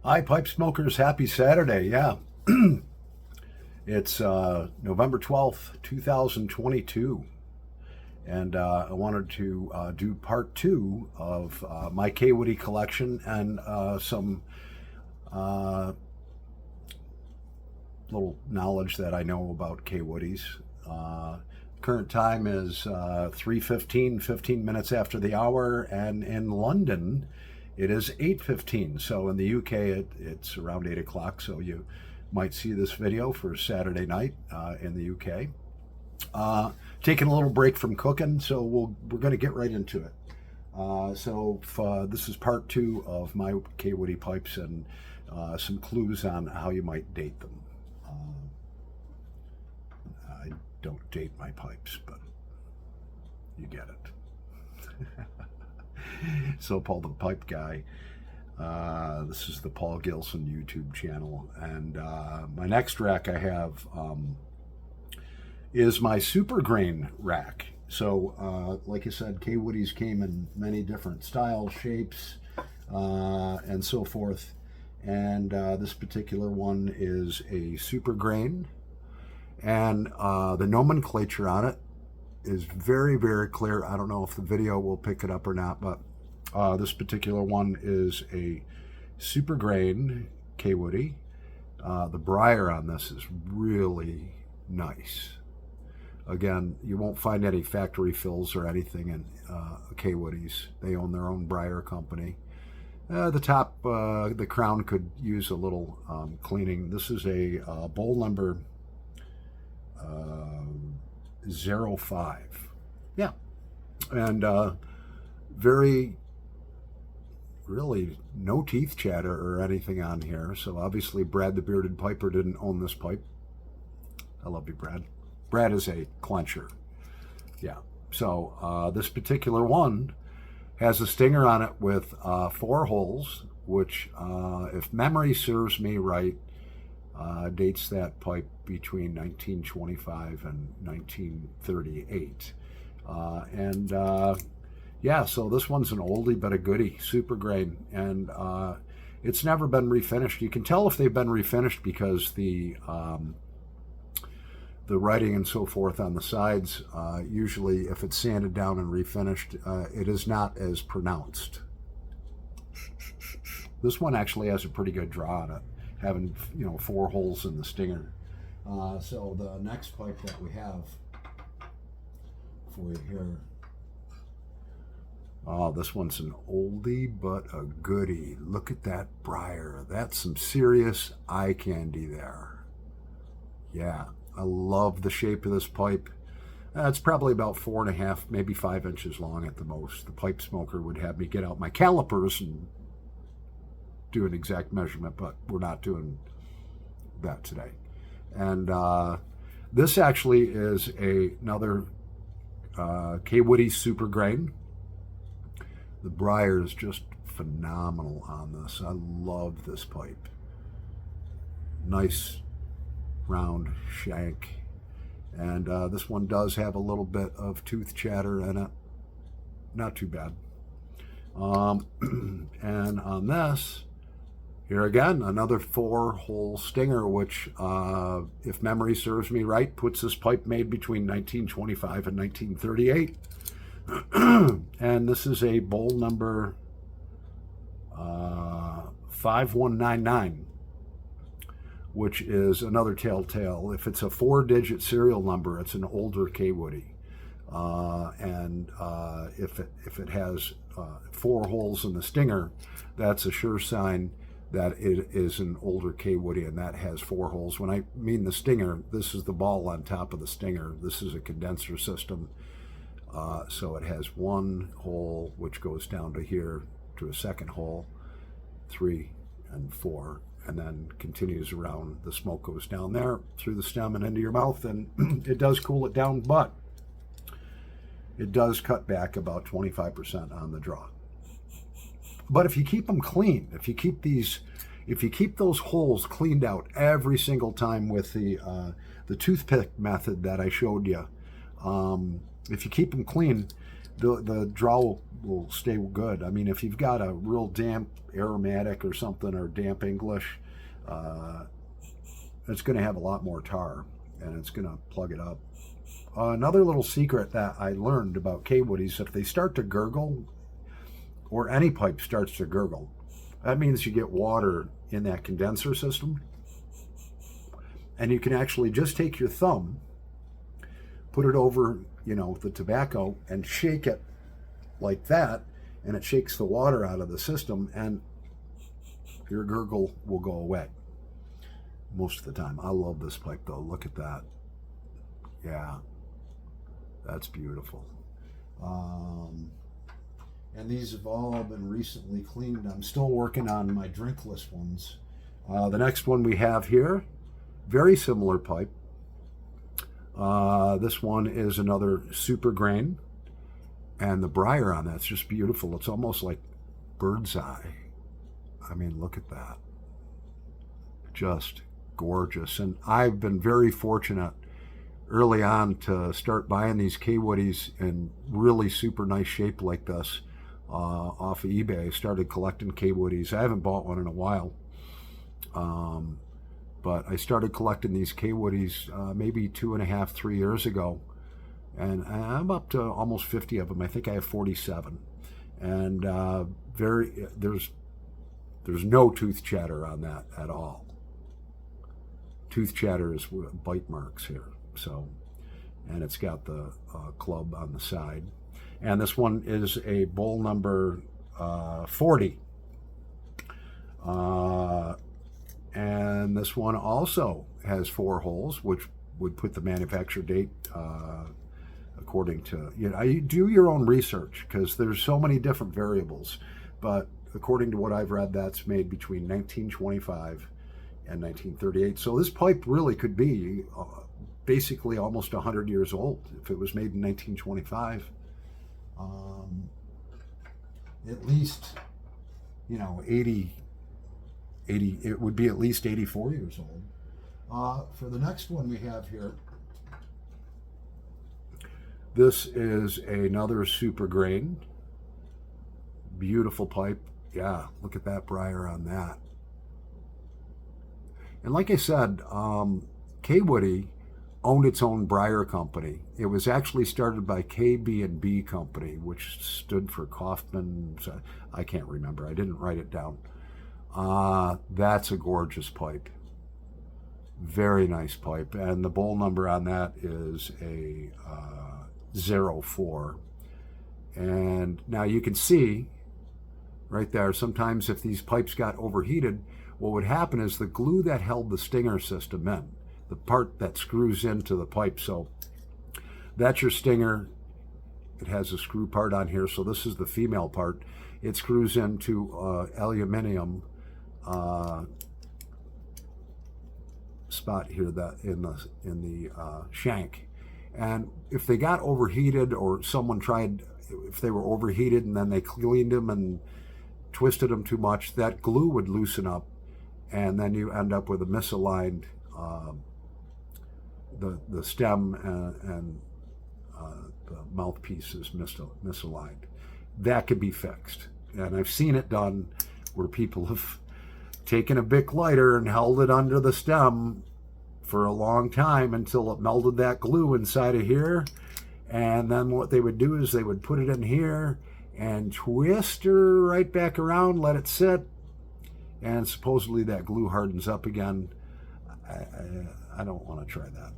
Hi, pipe smokers. Happy Saturday. Yeah. It's November 12th, 2022. And I wanted to do part two of my Kaywoodie collection and some uh, little knowledge that I know about Kaywoodies. Uh, Current time is 3:15, 15 minutes after the hour, and in London it is 8:15. So in the UK it's around 8 o'clock. So you might see this video for Saturday night in the UK. Taking a little break from cooking, so we're going to get right into it. This is part two of my Kaywoodie pipes and some clues on how you might date them. I don't date my pipes, but you get it. So Paul the Pipe Guy. This is the Paul Gilson YouTube channel, and my next rack I have is my super grain rack. So like I said, Kaywoodies came in many different styles, shapes, and so forth. And this particular one is a super grain, and the nomenclature on it is very, very clear. I don't know if the video will pick it up or not, but this particular one is a super grain Kaywoodie. The briar on this is really nice. Again, you won't find any factory fills or anything in Kaywoodies. They own their own briar company. The top, the crown could use a little cleaning. This is a bowl number 05. Yeah. And very, really no teeth chatter or anything on here. So obviously Brad the Bearded Piper didn't own this pipe. I love you, Brad. Brad is a clencher. Yeah. So this particular one has a stinger on it with 4 holes, which, if memory serves me right, dates that pipe between 1925 and 1938. Yeah, so this one's an oldie but a goodie, super grain, and it's never been refinished. You can tell if they've been refinished because the writing and so forth on the sides, usually if it's sanded down and refinished, it is not as pronounced. This one actually has a pretty good draw on it, having 4 holes in the stinger. So the next pipe that we have for you here, oh, this one's an oldie but a goodie. Look at that briar. That's some serious eye candy there. Yeah. I love the shape of this pipe. It's probably about 4.5, maybe 5 inches long at the most. The pipe smoker would have me get out my calipers and do an exact measurement, but we're not doing that today. And this actually is another Kaywoodie super grain. The briar is just phenomenal on this. I love this pipe. Nice round shank, and this one does have a little bit of tooth chatter in it, not too bad. And on this here again, another 4-hole stinger, which if memory serves me right, puts this pipe made between 1925 and 1938. And this is a bowl number 5199, which is another telltale. If it's a 4-digit serial number, it's an older Kaywoodie. If it has 4 holes in the stinger, that's a sure sign that it is an older Kaywoodie, and that has 4 holes. When I mean the stinger, this is the ball on top of the stinger. This is a condenser system. So it has 1 hole, which goes down to here to a second hole, 3 and 4. And then continues around. The smoke goes down there through the stem and into your mouth, and it does cool it down, but it does cut back about 25% on the draw. But if you keep them clean, if you keep those holes cleaned out every single time with the toothpick method that I showed you, if you keep them clean, the draw will stay good. I mean, if you've got a real damp aromatic or something, or damp English, it's going to have a lot more tar, and it's going to plug it up. Another little secret that I learned about Kaywoodies, if they start to gurgle, or any pipe starts to gurgle, that means you get water in that condenser system. And you can actually just take your thumb, put it over, the tobacco, and shake it like that, and it shakes the water out of the system, and your gurgle will go away most of the time. I love this pipe, though. Look at that. Yeah, that's beautiful. And these have all been recently cleaned. I'm still working on my drinkless ones. The next one we have here, very similar pipe. This one is another super grain, and the briar on that's just beautiful. It's almost like bird's eye. I mean, look at that. Just gorgeous. And I've been very fortunate early on to start buying these Kaywoodies in really super nice shape like this off of eBay. I started collecting Kaywoodies. I haven't bought one in a while. But I started collecting these Kaywoodies maybe 2.5, 3 years ago. And I'm up to almost 50 of them. I think I have 47. And there's no tooth chatter on that at all. Tooth chatter is bite marks here. So, and it's got the club on the side. And this one is a bowl number 40. And this one also has 4 holes, which would put the manufacture date according to, you do your own research, because there's so many different variables. But according to what I've read, that's made between 1925 and 1938. So this pipe really could be basically almost 100 years old if it was made in 1925. At least, 80, it would be at least 84 years old. For the next one we have here, this is another super grain. Beautiful pipe. Yeah, look at that briar on that. And like I said, Kaywoodie owned its own briar company. It was actually started by KB&B Company, which stood for Kaufman. I can't remember. I didn't write it down. That's a gorgeous pipe. Very nice pipe. And the bowl number on that is a 04. And now you can see right there, sometimes if these pipes got overheated, what would happen is the glue that held the stinger system in, the part that screws into the pipe. So that's your stinger. It has a screw part on here. So this is the female part. It screws into aluminum spot here that in the shank. And if they got overheated, or someone tried, if they were overheated and then they cleaned them and twisted them too much, that glue would loosen up, and then you end up with a misaligned the stem and the mouthpiece is misaligned. That could be fixed, and I've seen it done where people have taken a Bic lighter and held it under the stem for a long time until it melted that glue inside of here, and then what they would do is they would put it in here and twist her right back around, let it sit, and supposedly that glue hardens up again. I don't want to try that.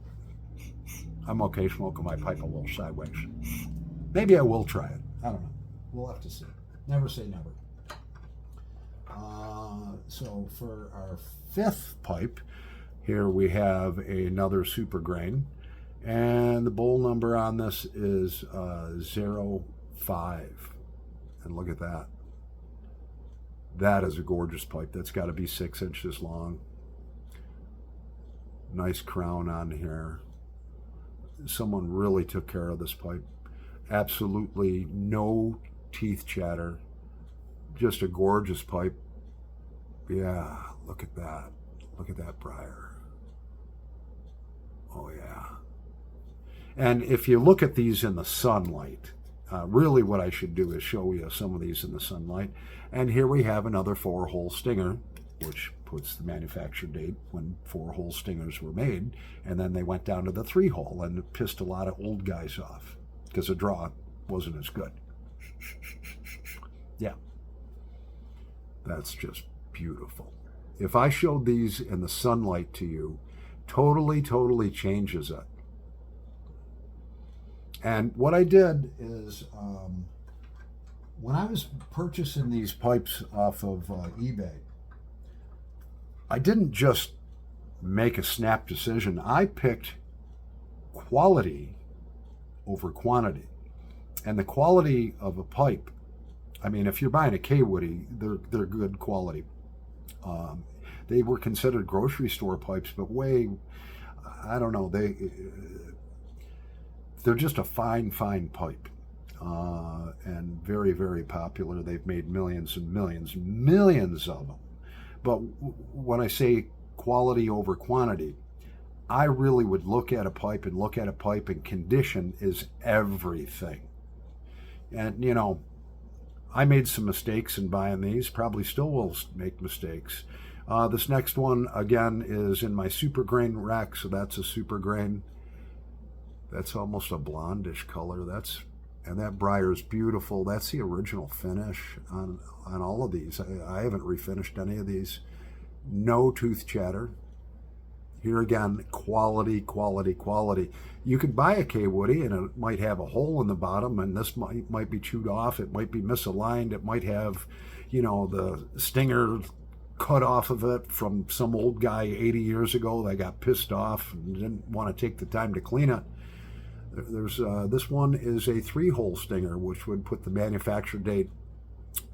I'm okay smoking my pipe a little sideways. Maybe I will try it. I don't know. We'll have to see. Never say never. So for our 5th pipe, here we have another super grain, and the bowl number on this is 05. And look at that. That is a gorgeous pipe. That's got to be 6 inches long. Nice crown on here. Someone really took care of this pipe. Absolutely no teeth chatter. Just a gorgeous pipe. Yeah, look at that. Look at that briar. Oh yeah. And if you look at these in the sunlight, really what I should do is show you some of these in the sunlight. And here we have another 4-hole stinger, which puts the manufacture date when 4-hole stingers were made. And then they went down to the 3-hole, and it pissed a lot of old guys off because the draw wasn't as good. Yeah, that's just beautiful. If I showed these in the sunlight to you, totally changes it. And what I did is, when I was purchasing these pipes off of eBay, I didn't just make a snap decision. I picked quality over quantity. And the quality of a pipe, I mean, if you're buying a Kaywoodie, they're good quality. They were considered grocery store pipes, but I don't know, they're just a fine pipe, and very popular. They've made millions and millions of them. But when I say quality over quantity, I really would look at a pipe, and condition is everything. And, you know, I made some mistakes in buying these, probably still will make mistakes. This next one, again, is in my super grain rack, so that's a super grain. That's almost a blondish color. And that briar is beautiful. That's the original finish on all of these. I haven't refinished any of these. No tooth chatter. Here again, quality. You could buy a Kaywoodie and it might have a hole in the bottom, and this might be chewed off. It might be misaligned. It might have, you know, the stinger cut off of it from some old guy 80 years ago that got pissed off and didn't want to take the time to clean it. There's this one is a 3-hole stinger, which would put the manufacture date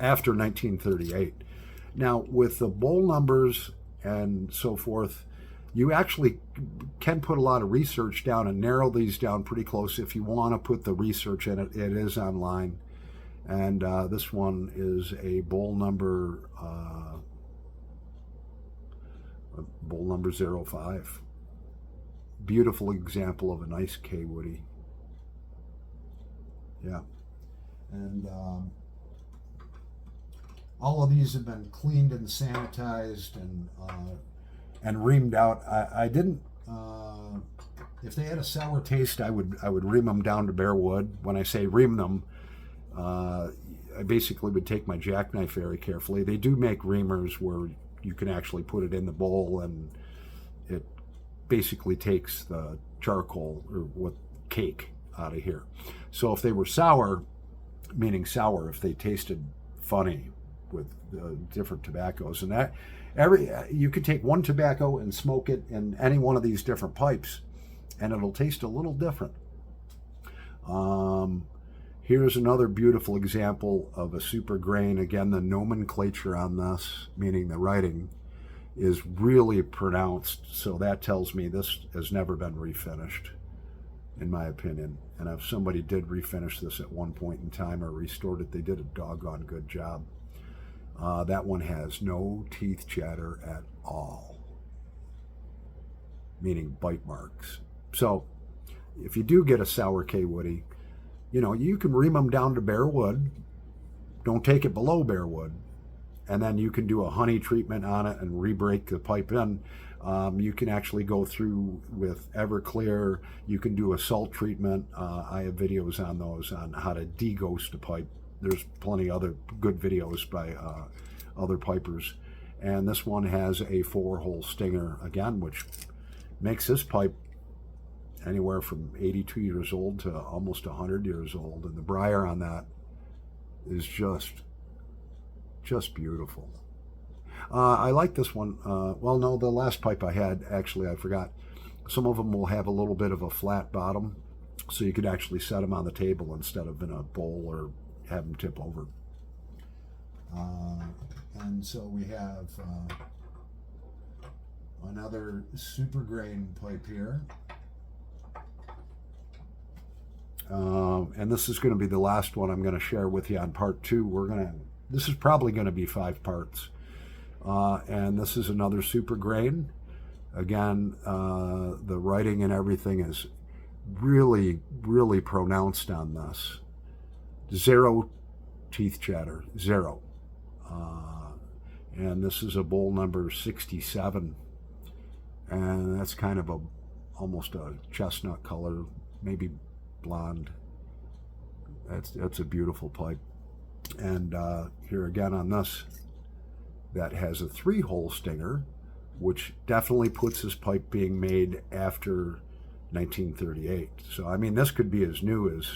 after 1938. Now, with the bowl numbers and so forth, you actually can put a lot of research down and narrow these down pretty close. If you want to put the research in it, it is online. And this one is a bowl number 05. Beautiful example of a nice Kaywoodie. Yeah. And all of these have been cleaned and sanitized and reamed out. I didn't, if they had a sour taste, I would ream them down to bare wood. When I say ream them, I basically would take my jackknife very carefully. They do make reamers where you can actually put it in the bowl, and it basically takes the charcoal or what cake out of here. So if they were sour, meaning sour, if they tasted funny with different tobaccos, and that you could take one tobacco and smoke it in any one of these different pipes, and it'll taste a little different. Here's another beautiful example of a super grain. Again, the nomenclature on this, meaning the writing, is really pronounced, so that tells me this has never been refinished, in my opinion. And if somebody did refinish this at one point in time or restored it, they did a doggone good job. That one has no teeth chatter at all, meaning bite marks. So if you do get a sour Kaywoodie, you know, you can ream them down to bare wood. Don't take it below bare wood. And then you can do a honey treatment on it and re-break the pipe in. You can actually go through with Everclear. You can do a salt treatment. I have videos on those on how to de-ghost a pipe. There's plenty other good videos by other pipers. And this one has a 4-hole stinger, again, which makes this pipe anywhere from 82 years old to almost 100 years old. And the briar on that is just beautiful. I like this one. Well, no, the last pipe I had, actually, I forgot. Some of them will have a little bit of a flat bottom, so you could actually set them on the table instead of in a bowl or have them tip over. And so we have another super grain pipe here. And this is going to be the last one I'm going to share with you on part 2. This is probably going to be 5 parts. And this is another super grain. Again, the writing and everything is really pronounced on this. Zero teeth chatter, zero. And this is a bowl number 67, and that's kind of almost a chestnut color, maybe blonde. That's a beautiful pipe. And here again on this, that has a 3-hole stinger, which definitely puts this pipe being made after 1938. So I mean, this could be as new as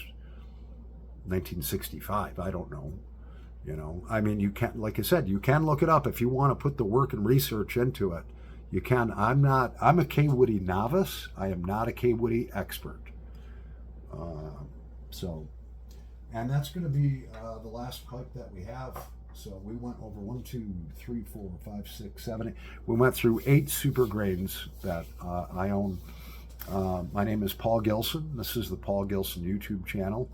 1965. I don't know. You know, I mean, you can, like I said, you can look it up if you want to put the work and research into it. You can. I'm a Kaywoodie novice. I am not a Kaywoodie expert. And that's going to be the last pipe that we have. So we went over 1, 2, 3, 4, 5, 6, 7, 8. We went through 8 super grains that I own. My name is Paul Gilson. This is the Paul Gilson YouTube channel.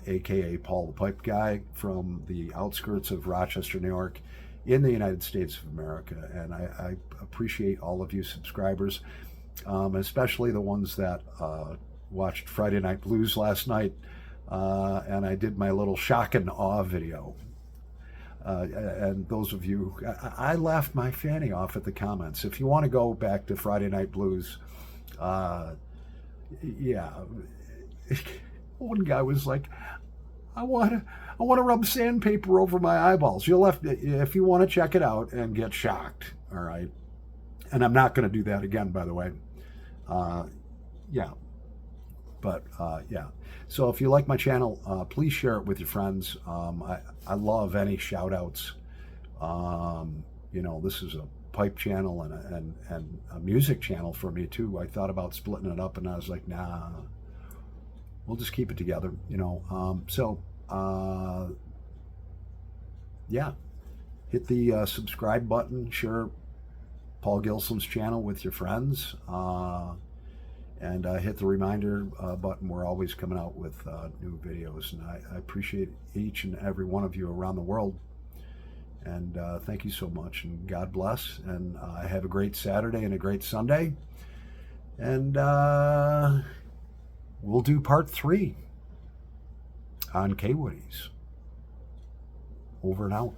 AKA Paul the Pipe Guy, from the outskirts of Rochester, New York, in the United States of America. And I appreciate all of you subscribers, especially the ones that watched Friday Night Blues last night, and I did my little shock and awe video. And those of you, I laughed my fanny off at the comments. If you want to go back to Friday Night Blues, yeah. One guy was like, I want to rub sandpaper over my eyeballs. You'll have to, if you want to check it out and get shocked, all right? And I'm not going to do that again, by the way. Yeah. But, yeah. So if you like my channel, please share it with your friends. I love any shout-outs. You know, this is a pipe channel and a music channel for me, too. I thought about splitting it up, and I was like, nah. We'll just keep it together, you know. Yeah, hit the subscribe button, share Paul Gilson's channel with your friends, and hit the reminder button. We're always coming out with new videos, and I appreciate each and every one of you around the world. And thank you so much, and God bless, and have a great Saturday and a great Sunday. And we'll do part 3 on Kaywoodies. Over and out.